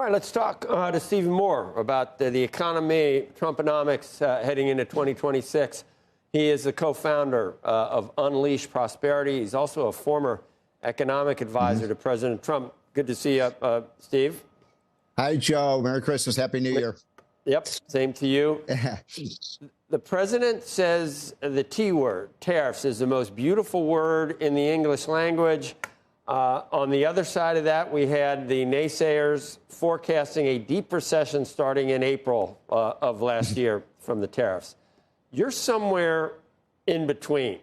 All right, let's talk to Stephen Moore about the economy, Trumponomics heading into 2026. He is the co-founder of Unleash Prosperity. He's also a former economic advisor to President Trump. Good to see you, Steve. Hi, Joe. Merry Christmas. Happy New Year. Yep, same to you. The president says the T word, tariffs, is the most beautiful word in the English language. On the other side of that, we had the naysayers forecasting a deep recession starting in April of last year from the tariffs. You're somewhere in between.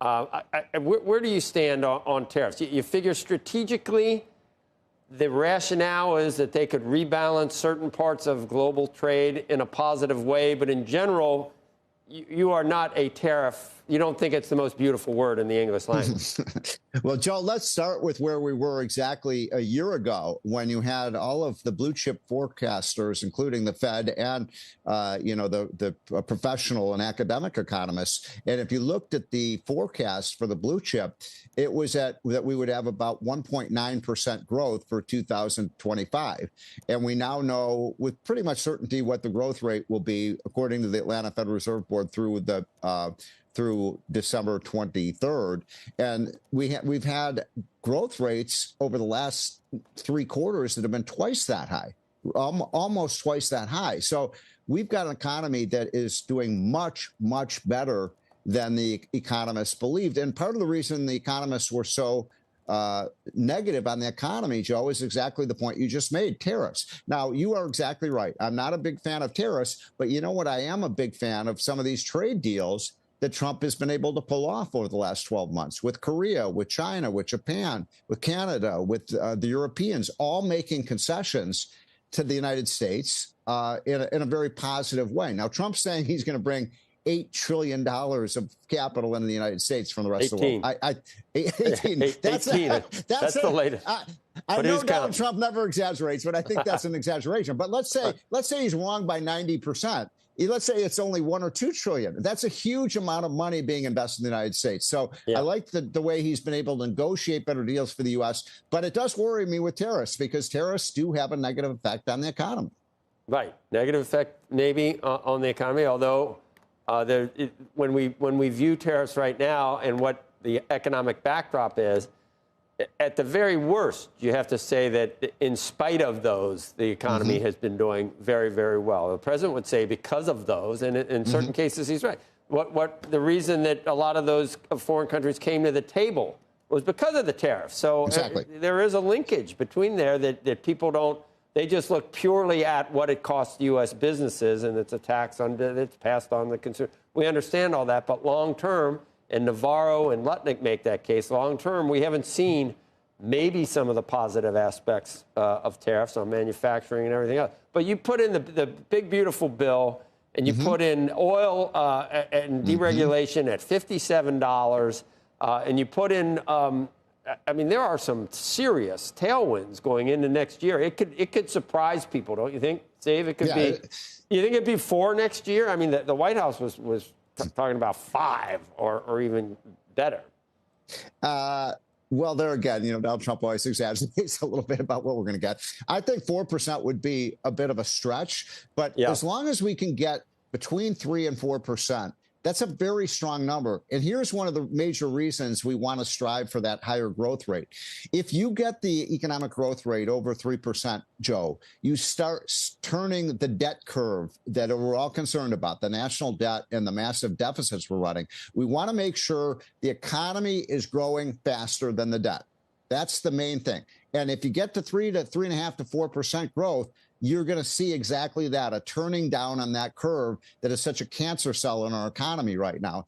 Where do you stand on tariffs? You figure strategically the rationale is that they could rebalance certain parts of global trade in a positive way, but in general, you are not a tariff. You don't think it's the most beautiful word in the English language. Well, Joe, let's start with where we were exactly a year ago when you had all of the blue chip forecasters, including the Fed and, the professional and academic economists. And if you looked at the forecast for the blue chip, it was that we would have about 1.9% growth for 2025. And we now know with pretty much certainty what the growth rate will be, according to the Atlanta Federal Reserve Board, through December 23rd. And we've had growth rates over the last 3 quarters that have been twice that high, almost twice that high. So we've got an economy that is doing much, much better than the economists believed. And part of the reason the economists were so negative on the economy, Joe, is exactly the point you just made, tariffs. Now, you are exactly right. I'm not a big fan of tariffs, but you know what? I am a big fan of some of these trade deals that Trump has been able to pull off over the last 12 months with Korea, with China, with Japan, with Canada, with the Europeans, all making concessions to the United States in a very positive way. Now, Trump's saying he's going to bring $8 trillion of capital into the United States from the rest of the world. 18. That's the latest. I know Donald Trump never exaggerates, but I think that's an exaggeration. But let's say he's wrong by 90%. Let's say it's only 1 or 2 trillion. That's a huge amount of money being invested in the United States. So I like the way he's been able to negotiate better deals for the U.S. But it does worry me with tariffs because tariffs do have a negative effect on the economy. Right. Negative effect maybe on the economy, although when we view tariffs right now and what the economic backdrop is, at the very worst, you have to say that in spite of those, the economy has been doing very, very well. The president would say because of those, and in certain cases, he's right. What the reason that a lot of those foreign countries came to the table was because of the tariffs. So there is a linkage between there that people don't. They just look purely at what it costs U.S. businesses, and it's a tax that's passed on the consumer. We understand all that, but long term, and Navarro and Lutnick make that case, long term, we haven't seen maybe some of the positive aspects of tariffs on manufacturing and everything else. But you put in the big, beautiful bill, and you put in oil and deregulation at $57, and you put in there are some serious tailwinds going into next year. It could surprise people, don't you think, Steve? It could be. You think it'd be 4 next year? I mean, the White House was talking about 5 or even better. Well, there again, Donald Trump always exaggerates a little bit about what we're going to get. I think 4% would be a bit of a stretch, but as long as we can get between 3 and 4%, that's a very strong number. And here's one of the major reasons we want to strive for that higher growth rate. If you get the economic growth rate over 3%, Joe, you start turning the debt curve that we're all concerned about, the national debt and the massive deficits we're running. We want to make sure the economy is growing faster than the debt. That's the main thing. And if you get to 3.5 to 4% growth, you're going to see exactly that, a turning down on that curve that is such a cancer cell in our economy right now.